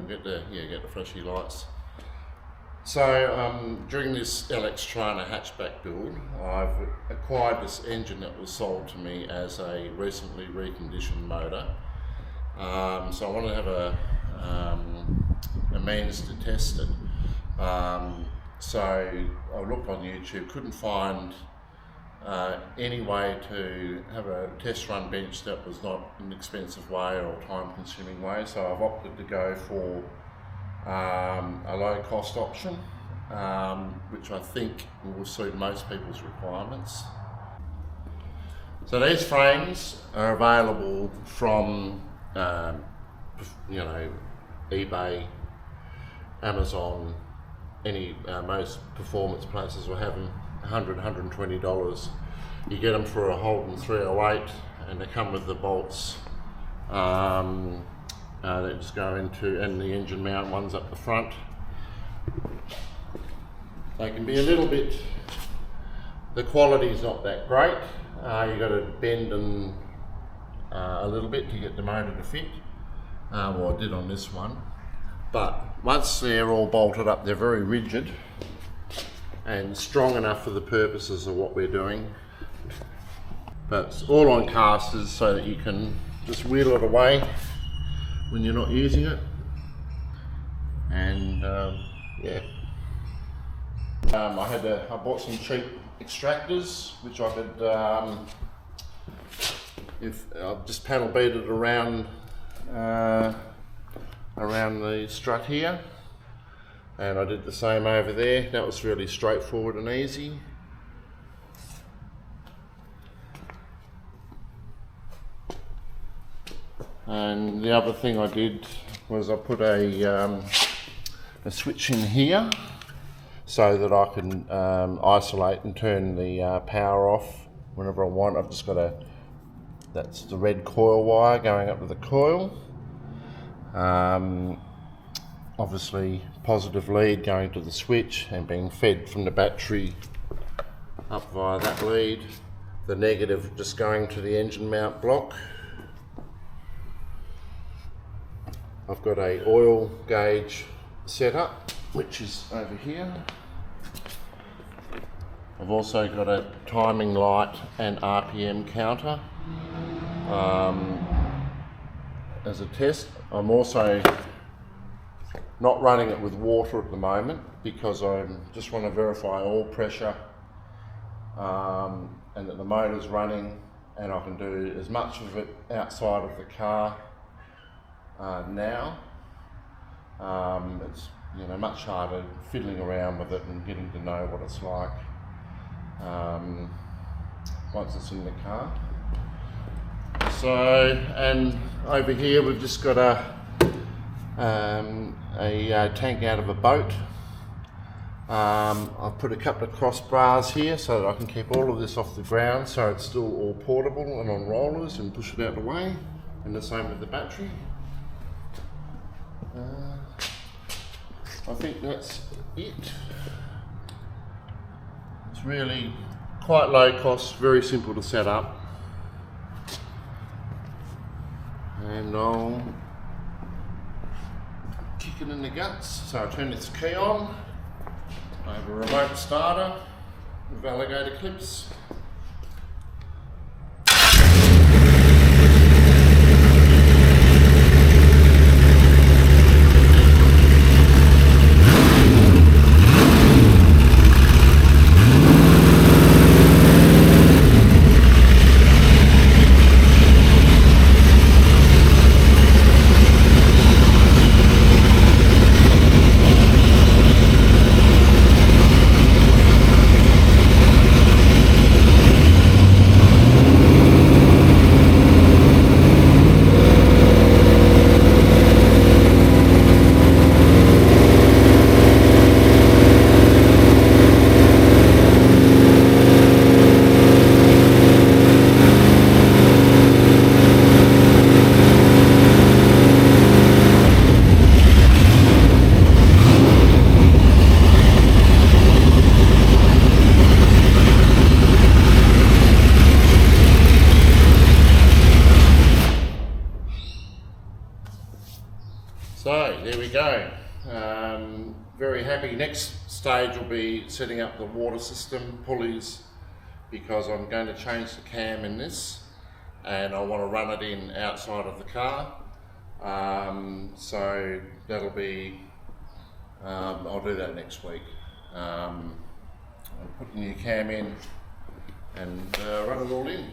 get the flashy lights. So during this LX Torana hatchback build, I've acquired this engine that was sold to me as a recently reconditioned motor. So I wanted to have a means to test it. So I looked on YouTube, couldn't find any way to have a test run bench that was not an expensive way or time consuming way, so I've opted to go for a low cost option, which I think will suit most people's requirements. So these frames are available from eBay, Amazon, most performance places will have them $100, $120. You get them for a Holden V8 and they come with the bolts that just go into, and the engine mount ones up the front. They can be a little bit, the quality's not that great. You've got to bend them a little bit to get the motor to fit. Well, I did on this one. But once they're all bolted up, they're very rigid and strong enough for the purposes of what we're doing. But it's all on casters so that you can just wheel it away when you're not using it. And yeah. I bought some cheap extractors, which I could, I've just panel beaded around the strut here, and I did the same over there. That was really straightforward and easy. And the other thing I did was I put a switch in here so that I can isolate and turn the power off whenever I want. I've just got that's the red coil wire going up to the coil. Obviously positive lead going to the switch and being fed from the battery up via that lead. The negative just going to the engine mount block. I've got a oil gauge set up, which is over here. I've also got a timing light and RPM counter as a test. I'm also not running it with water at the moment because I just want to verify oil pressure and that the motor's running, and I can do as much of it outside of the car now. It's much harder fiddling around with it and getting to know what it's like once it's in the car. So, and over here we've just got a tank out of a boat. I've put a couple of crossbars here so that I can keep all of this off the ground, so it's still all portable and on rollers, and push it out of the way. And the same with the battery. I think that's it. It's really quite low cost, very simple to set up. And I'll kick it in the guts. So I turn this key on. I have a remote starter with alligator clips. there we go. Very happy. Next stage will be setting up the water system, pulleys, because I'm going to change the cam in this and I want to run it in outside of the car. So that'll be, I'll do that next week. I'll put the new cam in and run it all in.